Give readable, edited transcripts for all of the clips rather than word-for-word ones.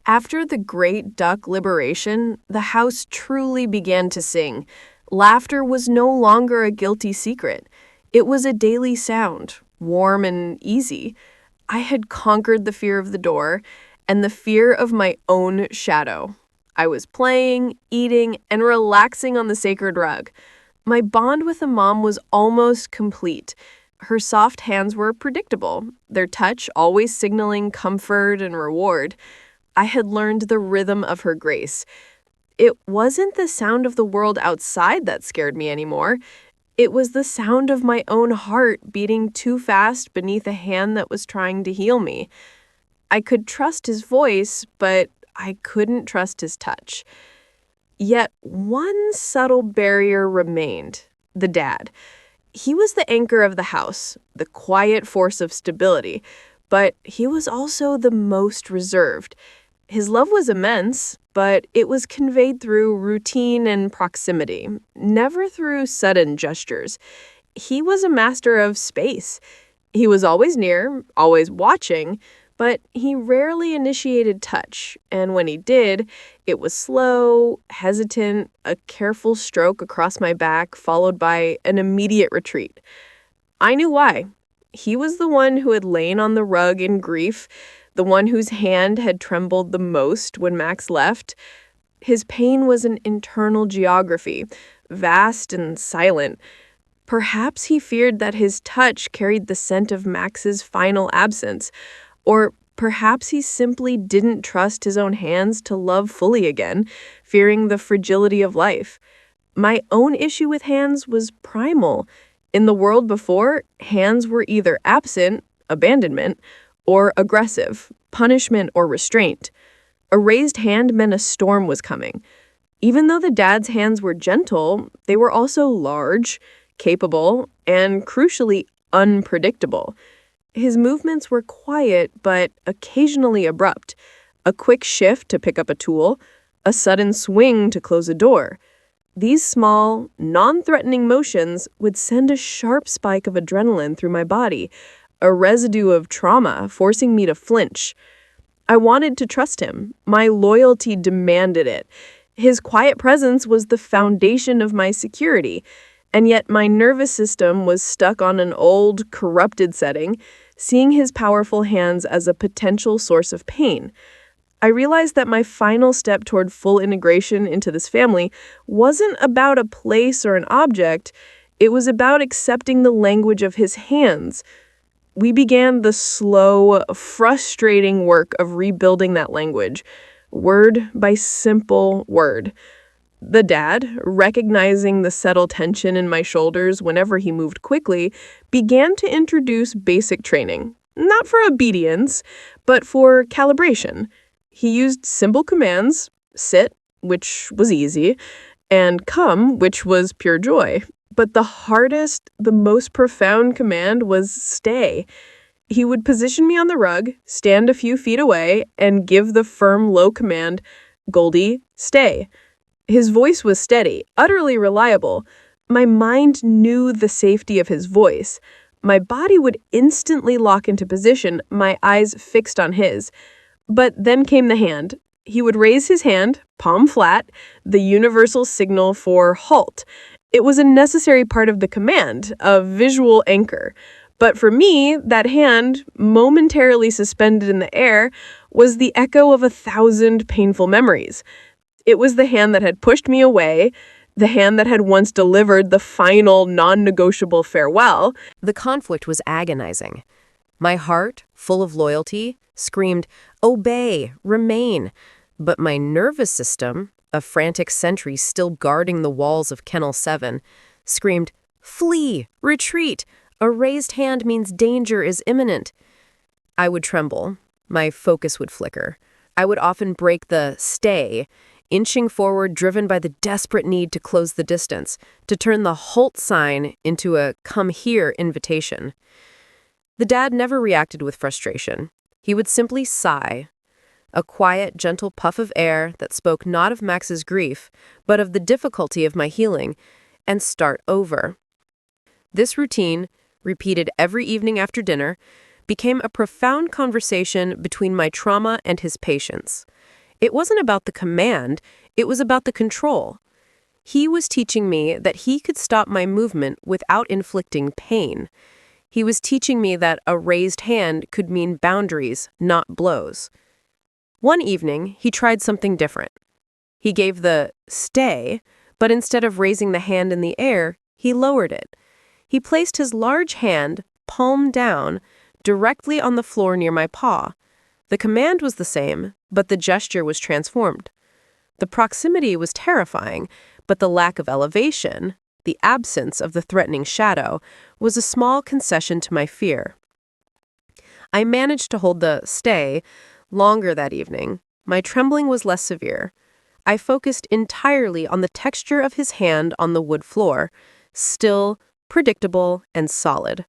After the great duck liberation, the house truly began to sing. Laughter was no longer a guilty secret. It was a daily sound, warm and easy. I had conquered the fear of the door and the fear of my own shadow. I was playing, eating, and relaxing on the sacred rug. My bond with the mom was almost complete. Her soft hands were predictable, their touch always signaling comfort and reward. I had learned the rhythm of her grace. It wasn't the sound of the world outside that scared me anymore. It was the sound of my own heart beating too fast beneath a hand that was trying to heal me. I could trust his voice, but I couldn't trust his touch. Yet one subtle barrier remained: the dad. He was the anchor of the house, the quiet force of stability, but he was also the most reserved. His love was immense, but it was conveyed through routine and proximity, never through sudden gestures. He was a master of space. He was always near, always watching, but he rarely initiated touch, and when he did, it was slow, hesitant, a careful stroke across my back followed by an immediate retreat. I knew why. He was the one who had lain on the rug in grief, the one whose hand had trembled the most when Max left. His pain was an internal geography, vast and silent. Perhaps he feared that his touch carried the scent of Max's final absence, or perhaps he simply didn't trust his own hands to love fully again, fearing the fragility of life. My own issue with hands was primal. In the world before, hands were either absent, abandonment, or aggressive, punishment or restraint. A raised hand meant a storm was coming. Even though the dad's hands were gentle, they were also large, capable, and crucially unpredictable. His movements were quiet but occasionally abrupt. A quick shift to pick up a tool, a sudden swing to close a door. These small, non-threatening motions would send a sharp spike of adrenaline through my body, a residue of trauma forcing me to flinch. I wanted to trust him. My loyalty demanded it. His quiet presence was the foundation of my security, and yet my nervous system was stuck on an old, corrupted setting, seeing his powerful hands as a potential source of pain. I realized that my final step toward full integration into this family wasn't about a place or an object. It was about accepting the language of his hands. We began the slow, frustrating work of rebuilding that language, word by simple word. The dad, recognizing the subtle tension in my shoulders whenever he moved quickly, began to introduce basic training, not for obedience, but for calibration. He used simple commands: sit, which was easy, and come, which was pure joy. But the hardest, the most profound command was stay. He would position me on the rug, stand a few feet away, and give the firm, low command, "Goldie, stay." His voice was steady, utterly reliable. My mind knew the safety of his voice. My body would instantly lock into position, my eyes fixed on his. But then came the hand. He would raise his hand, palm flat, the universal signal for halt. It was a necessary part of the command, a visual anchor. But for me, that hand, momentarily suspended in the air, was the echo of 1,000 painful memories. It was the hand that had pushed me away, the hand that had once delivered the final, non-negotiable farewell. The conflict was agonizing. My heart, full of loyalty, screamed, "Obey, remain." But my nervous system, a frantic sentry still guarding the walls of Kennel 7, screamed, "Flee, retreat. A raised hand means danger is imminent." I would tremble. My focus would flicker. I would often break the stay, inching forward driven by the desperate need to close the distance, to turn the halt sign into a come here invitation. The dad never reacted with frustration. He would simply sigh, a quiet, gentle puff of air that spoke not of Max's grief, but of the difficulty of my healing, and start over. This routine, repeated every evening after dinner, became a profound conversation between my trauma and his patience. It wasn't about the command, it was about the control. He was teaching me that he could stop my movement without inflicting pain. He was teaching me that a raised hand could mean boundaries, not blows. One evening, he tried something different. He gave the stay, but instead of raising the hand in the air, he lowered it. He placed his large hand, palm down, directly on the floor near my paw. The command was the same, but the gesture was transformed. The proximity was terrifying, but the lack of elevation, the absence of the threatening shadow, was a small concession to my fear. I managed to hold the stay longer that evening. My trembling was less severe. I focused entirely on the texture of his hand on the wood floor, still, predictable, and solid.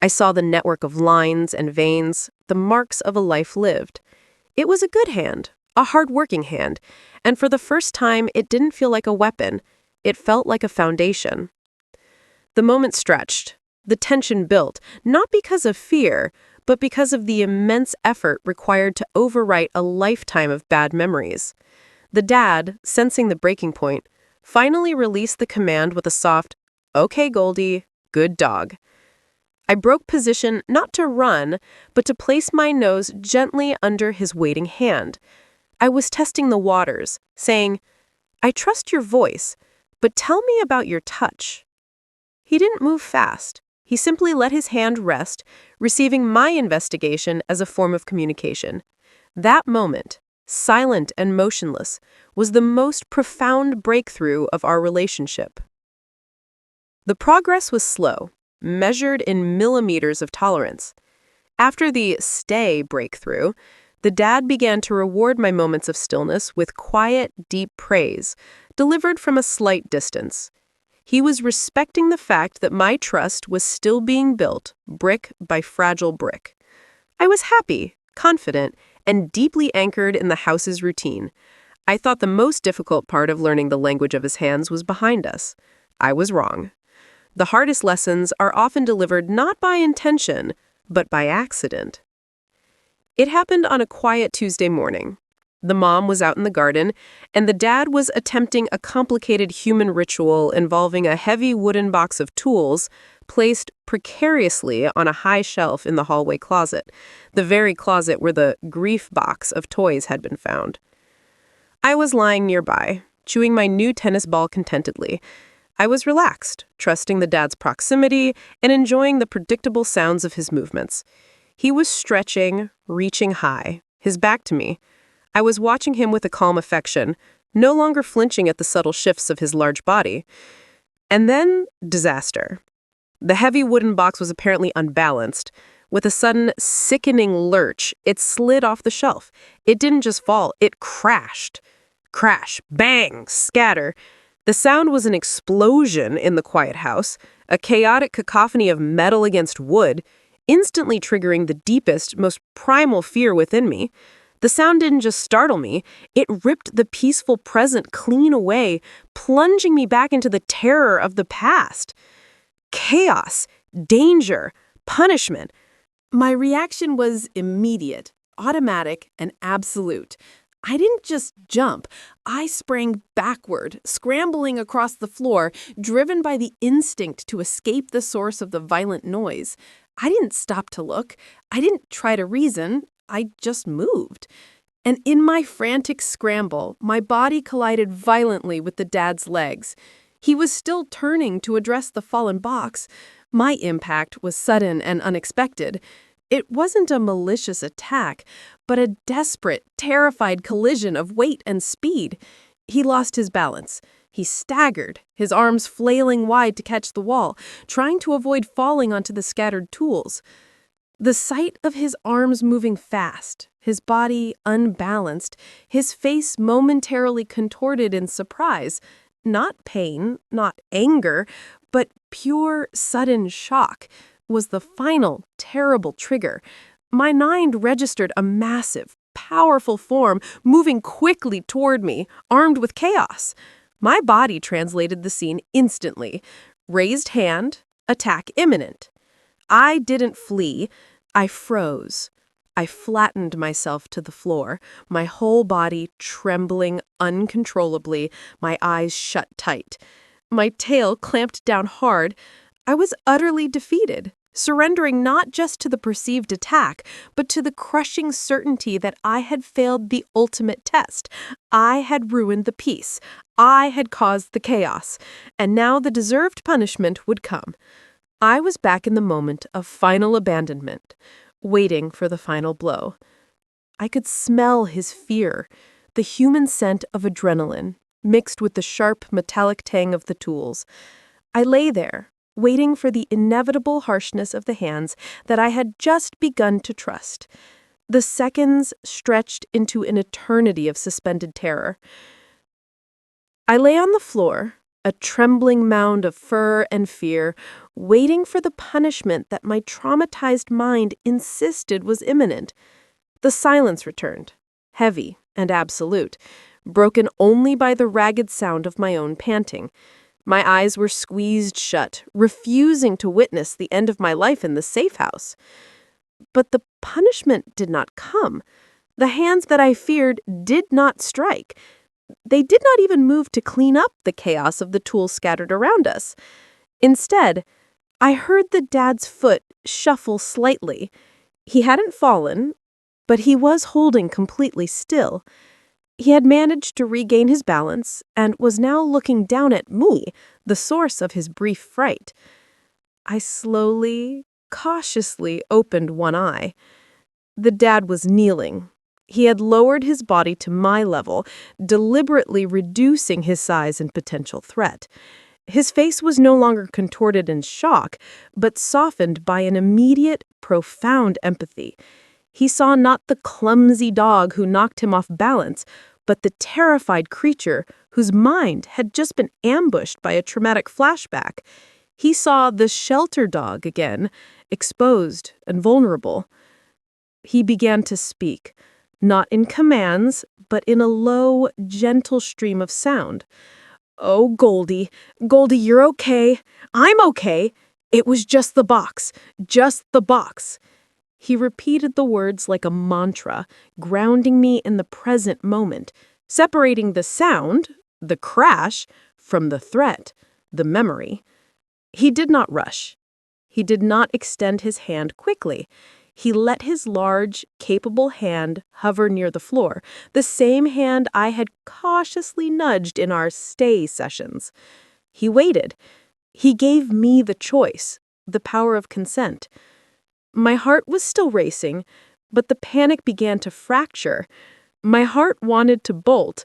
I saw the network of lines and veins, the marks of a life lived. It was a good hand, a hard-working hand, and for the first time it didn't feel like a weapon. It felt like a foundation. The moment stretched. The tension built, not because of fear, but because of the immense effort required to overwrite a lifetime of bad memories. The dad, sensing the breaking point, finally released the command with a soft, "Okay, Goldie, good dog." I broke position not to run, but to place my nose gently under his waiting hand. I was testing the waters, saying, "I trust your voice, but tell me about your touch." He didn't move fast. He simply let his hand rest, receiving my investigation as a form of communication. That moment, silent and motionless, was the most profound breakthrough of our relationship. The progress was slow, measured in millimeters of tolerance. After the stay breakthrough, the dad began to reward my moments of stillness with quiet, deep praise, delivered from a slight distance. He was respecting the fact that my trust was still being built, brick by fragile brick. I was happy, confident, and deeply anchored in the house's routine. I thought the most difficult part of learning the language of his hands was behind us. I was wrong. The hardest lessons are often delivered not by intention, but by accident. It happened on a quiet Tuesday morning. The mom was out in the garden, and the dad was attempting a complicated human ritual involving a heavy wooden box of tools placed precariously on a high shelf in the hallway closet, the very closet where the grief box of toys had been found. I was lying nearby, chewing my new tennis ball contentedly. I was relaxed, trusting the dad's proximity and enjoying the predictable sounds of his movements. He was stretching, reaching high, his back to me. I was watching him with a calm affection, no longer flinching at the subtle shifts of his large body. And then, disaster. The heavy wooden box was apparently unbalanced. With a sudden, sickening lurch, it slid off the shelf. It didn't just fall, it crashed. Crash, bang, scatter. The sound was an explosion in the quiet house, a chaotic cacophony of metal against wood, instantly triggering the deepest, most primal fear within me. The sound didn't just startle me, it ripped the peaceful present clean away, plunging me back into the terror of the past. Chaos, danger, punishment. My reaction was immediate, automatic, and absolute. I didn't just jump. I sprang backward, scrambling across the floor, driven by the instinct to escape the source of the violent noise. I didn't stop to look. I didn't try to reason. I just moved. And in my frantic scramble, my body collided violently with the dad's legs. He was still turning to address the fallen box. My impact was sudden and unexpected. It wasn't a malicious attack, but a desperate, terrified collision of weight and speed. He lost his balance. He staggered, his arms flailing wide to catch the wall, trying to avoid falling onto the scattered tools. The sight of his arms moving fast, his body unbalanced, his face momentarily contorted in surprise, not pain, not anger, but pure, sudden shock, was the final, terrible trigger. My mind registered a massive, powerful form moving quickly toward me, armed with chaos. My body translated the scene instantly. Raised hand, attack imminent. I didn't flee. I froze. I flattened myself to the floor, my whole body trembling uncontrollably, my eyes shut tight. My tail clamped down hard. I was utterly defeated, surrendering not just to the perceived attack, but to the crushing certainty that I had failed the ultimate test. I had ruined the peace. I had caused the chaos. And now the deserved punishment would come. I was back in the moment of final abandonment, waiting for the final blow. I could smell his fear, the human scent of adrenaline, mixed with the sharp metallic tang of the tools. I lay there, waiting for the inevitable harshness of the hands that I had just begun to trust. The seconds stretched into an eternity of suspended terror. I lay on the floor, a trembling mound of fur and fear, waiting for the punishment that my traumatized mind insisted was imminent. The silence returned, heavy and absolute, broken only by the ragged sound of my own panting. My eyes were squeezed shut, refusing to witness the end of my life in the safe house. But the punishment did not come. The hands that I feared did not strike. They did not even move to clean up the chaos of the tools scattered around us. Instead, I heard the dad's foot shuffle slightly. He hadn't fallen, but he was holding completely still. He had managed to regain his balance and was now looking down at me, the source of his brief fright. I slowly, cautiously opened one eye. The dad was kneeling. He had lowered his body to my level, deliberately reducing his size and potential threat. His face was no longer contorted in shock, but softened by an immediate, profound empathy. He saw not the clumsy dog who knocked him off balance, but the terrified creature whose mind had just been ambushed by a traumatic flashback. He saw the shelter dog again, exposed and vulnerable. He began to speak, not in commands, but in a low, gentle stream of sound. "Oh, Goldie, you're okay. I'm okay. It was just the box. Just the box." He repeated the words like a mantra, grounding me in the present moment, separating the sound, the crash, from the threat, the memory. He did not rush. He did not extend his hand quickly. He let his large, capable hand hover near the floor, the same hand I had cautiously nudged in our stay sessions. He waited. He gave me the choice, the power of consent. My heart was still racing, but the panic began to fracture. My heart wanted to bolt,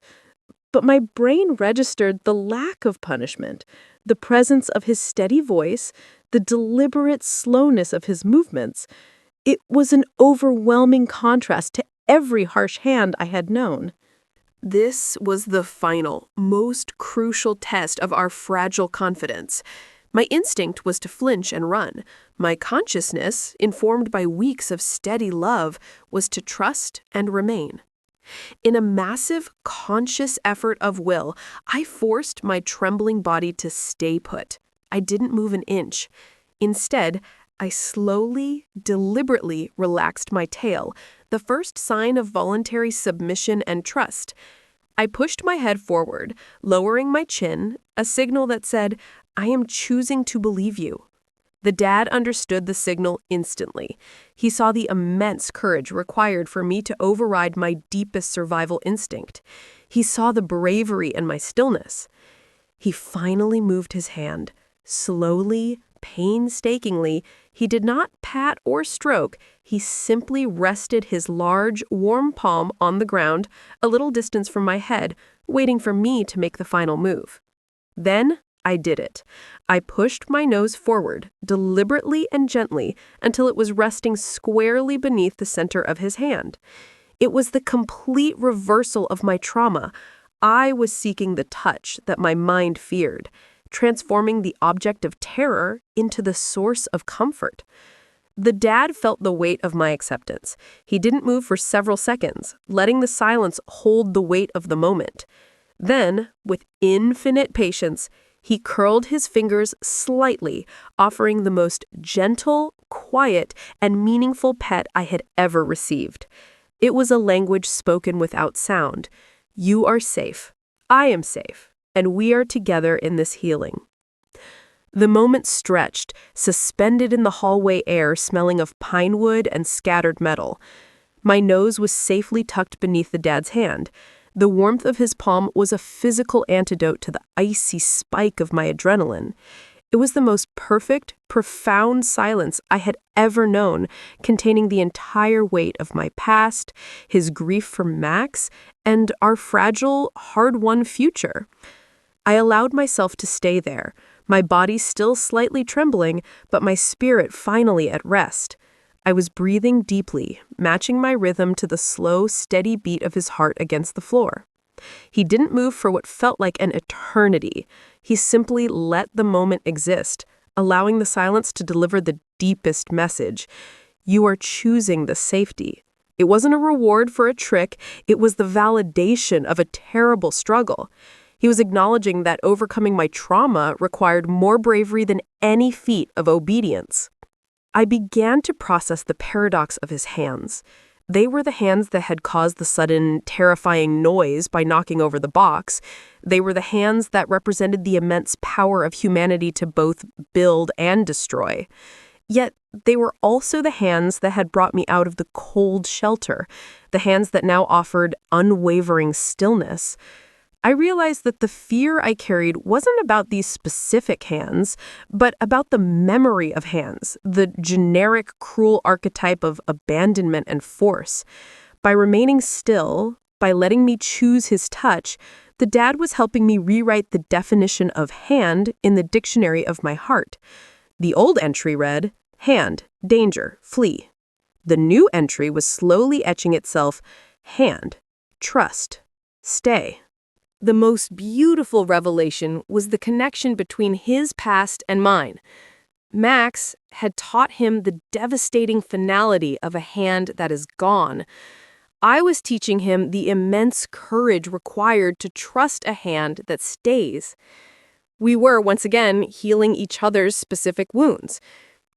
but my brain registered the lack of punishment, the presence of his steady voice, the deliberate slowness of his movements. It was an overwhelming contrast to every harsh hand I had known. This was the final, most crucial test of our fragile confidence. My instinct was to flinch and run. My consciousness, informed by weeks of steady love, was to trust and remain. In a massive, conscious effort of will, I forced my trembling body to stay put. I didn't move an inch. Instead, I slowly, deliberately relaxed my tail, the first sign of voluntary submission and trust. I pushed my head forward, lowering my chin, a signal that said, "I am choosing to believe you." The dad understood the signal instantly. He saw the immense courage required for me to override my deepest survival instinct. He saw the bravery in my stillness. He finally moved his hand, slowly, painstakingly. He did not pat or stroke. He simply rested his large, warm palm on the ground, a little distance from my head, waiting for me to make the final move. Then I did it. I pushed my nose forward, deliberately and gently, until it was resting squarely beneath the center of his hand. It was the complete reversal of my trauma. I was seeking the touch that my mind feared, transforming the object of terror into the source of comfort. The dad felt the weight of my acceptance. He didn't move for several seconds, letting the silence hold the weight of the moment. Then, with infinite patience, He curled his fingers slightly, offering the most gentle, quiet, and meaningful pet I had ever received. It was a language spoken without sound. You are safe. I am safe. And we are together in this healing. The moment stretched, suspended in the hallway air smelling of pine wood and scattered metal. My nose was safely tucked beneath the dad's hand. The warmth of his palm was a physical antidote to the icy spike of my adrenaline. It was the most perfect, profound silence I had ever known, containing the entire weight of my past, his grief for Max, and our fragile, hard-won future. I allowed myself to stay there, my body still slightly trembling, but my spirit finally at rest. I was breathing deeply, matching my rhythm to the slow, steady beat of his heart against the floor. He didn't move for what felt like an eternity. He simply let the moment exist, allowing the silence to deliver the deepest message. You are choosing the safety. It wasn't a reward for a trick, it was the validation of a terrible struggle. He was acknowledging that overcoming my trauma required more bravery than any feat of obedience. I began to process the paradox of his hands. They were the hands that had caused the sudden, terrifying noise by knocking over the box. They were the hands that represented the immense power of humanity to both build and destroy. Yet, they were also the hands that had brought me out of the cold shelter, the hands that now offered unwavering stillness. I realized that the fear I carried wasn't about these specific hands, but about the memory of hands, the generic, cruel archetype of abandonment and force. By remaining still, by letting me choose his touch, the dad was helping me rewrite the definition of hand in the dictionary of my heart. The old entry read, hand, danger, flee. The new entry was slowly etching itself, hand, trust, stay. The most beautiful revelation was the connection between his past and mine. Max had taught him the devastating finality of a hand that is gone. I was teaching him the immense courage required to trust a hand that stays. We were, once again, healing each other's specific wounds.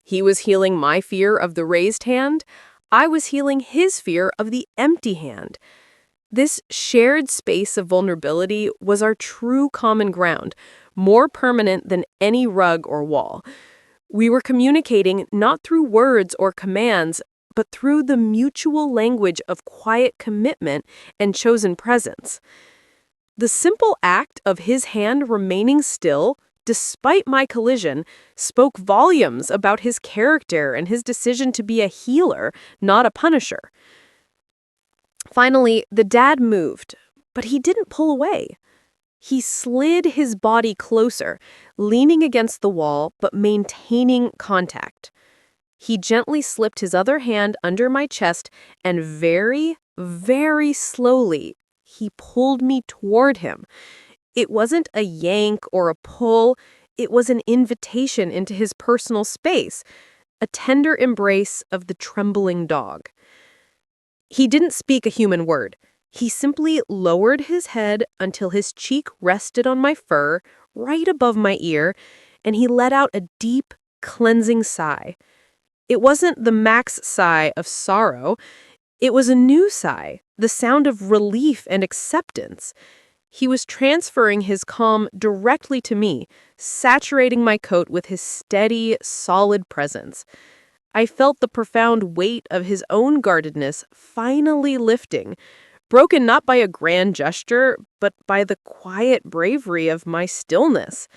He was healing my fear of the raised hand. I was healing his fear of the empty hand. This shared space of vulnerability was our true common ground, more permanent than any rug or wall. We were communicating not through words or commands, but through the mutual language of quiet commitment and chosen presence. The simple act of his hand remaining still, despite my collision, spoke volumes about his character and his decision to be a healer, not a punisher. Finally, the dad moved, but he didn't pull away. He slid his body closer, leaning against the wall but maintaining contact. He gently slipped his other hand under my chest and very, very slowly, he pulled me toward him. It wasn't a yank or a pull, it was an invitation into his personal space, a tender embrace of the trembling dog. He didn't speak a human word. He simply lowered his head until his cheek rested on my fur, right above my ear, and he let out a deep, cleansing sigh. It wasn't the Max sigh of sorrow. It was a new sigh, the sound of relief and acceptance. He was transferring his calm directly to me, saturating my coat with his steady, solid presence. I felt the profound weight of his own guardedness finally lifting, broken not by a grand gesture, but by the quiet bravery of my stillness.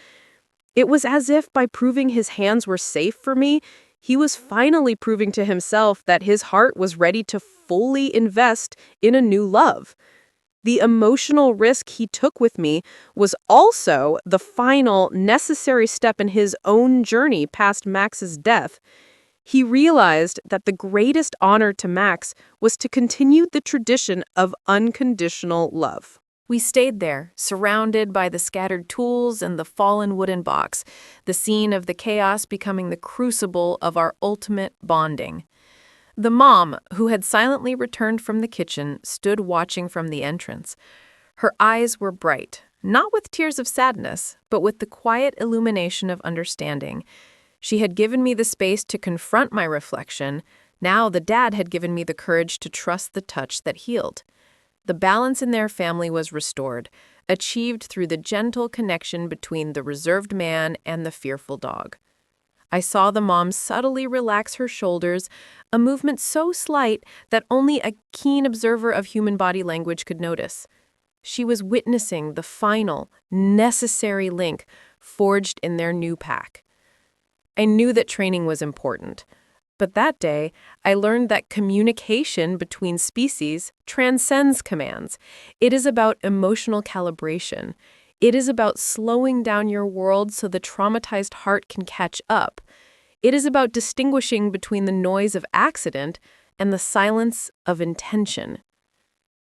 It was as if by proving his hands were safe for me, he was finally proving to himself that his heart was ready to fully invest in a new love. The emotional risk he took with me was also the final, necessary step in his own journey past Max's death. He realized that the greatest honor to Max was to continue the tradition of unconditional love. We stayed there, surrounded by the scattered tools and the fallen wooden box, the scene of the chaos becoming the crucible of our ultimate bonding. The mom, who had silently returned from the kitchen, stood watching from the entrance. Her eyes were bright, Not with tears of sadness, but with the quiet illumination of understanding. She had given me the space to confront my reflection. Now the dad had given me the courage to trust the touch that healed. The balance in their family was restored, achieved through the gentle connection between the reserved man and the fearful dog. I saw the mom subtly relax her shoulders, a movement so slight that only a keen observer of human body language could notice. She was witnessing the final, necessary link forged in their new pack. I knew that training was important, but that day I learned that communication between species transcends commands. It is about emotional calibration. It is about slowing down your world so the traumatized heart can catch up. It is about distinguishing between the noise of accident and the silence of intention.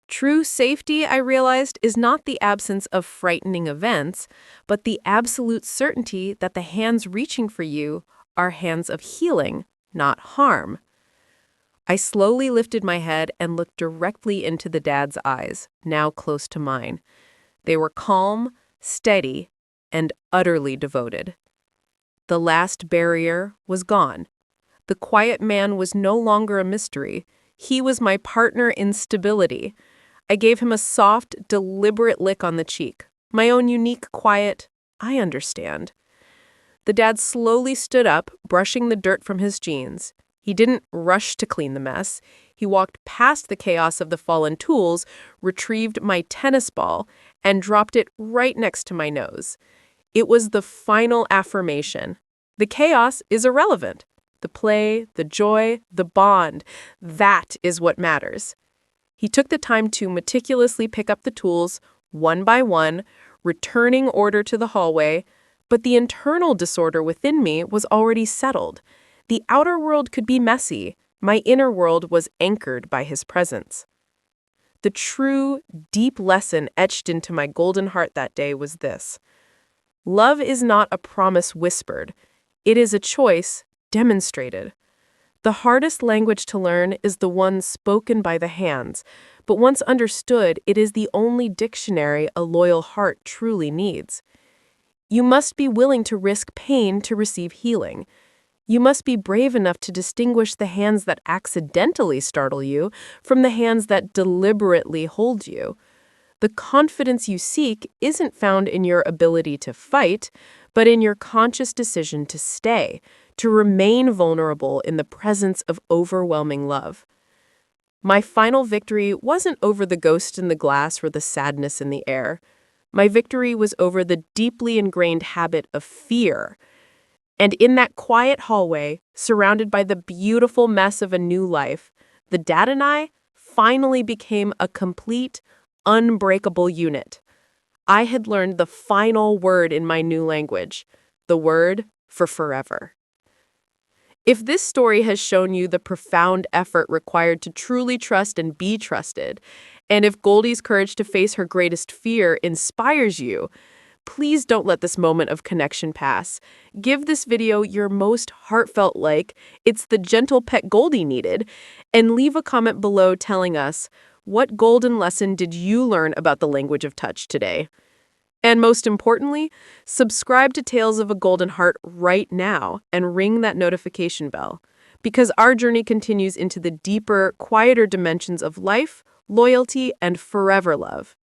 True safety, I realized, is not the absence of frightening events, but the absolute certainty that the hands reaching for you are hands of healing, not harm. I slowly lifted my head and looked directly into the dad's eyes, now close to mine. They were calm, steady, and utterly devoted. The last barrier was gone. The quiet man was no longer a mystery. He was my partner in stability. I gave him a soft, deliberate lick on the cheek. My own unique, quiet, I understand. The dad slowly stood up, brushing the dirt from his jeans. He didn't rush to clean the mess. He walked past the chaos of the fallen tools, retrieved my tennis ball, and dropped it right next to my nose. It was the final affirmation. The chaos is irrelevant. The play, the joy, the bond, that is what matters. He took the time to meticulously pick up the tools, one by one, returning order to the hallway, but the internal disorder within me was already settled. The outer world could be messy. My inner world was anchored by his presence. The true, deep lesson etched into my golden heart that day was this. Love is not a promise whispered. It is a choice demonstrated. The hardest language to learn is the one spoken by the hands, but once understood, it is the only dictionary a loyal heart truly needs. You must be willing to risk pain to receive healing. You must be brave enough to distinguish the hands that accidentally startle you from the hands that deliberately hold you. The confidence you seek isn't found in your ability to fight, but in your conscious decision to stay, to remain vulnerable in the presence of overwhelming love. My final victory wasn't over the ghost in the glass or the sadness in the air. My victory was over the deeply ingrained habit of fear. And in that quiet hallway, surrounded by the beautiful mess of a new life, the dad and I finally became a complete, unbreakable unit. I had learned the final word in my new language, the word for forever. If this story has shown you the profound effort required to truly trust and be trusted, and if Goldie's courage to face her greatest fear inspires you, please don't let this moment of connection pass. Give this video your most heartfelt like, it's the gentle pet Goldie needed, and leave a comment below telling us, what golden lesson did you learn about the language of touch today? And most importantly, subscribe to Tales of a Golden Heart right now and ring that notification bell, because our journey continues into the deeper, quieter dimensions of life, loyalty, and forever love.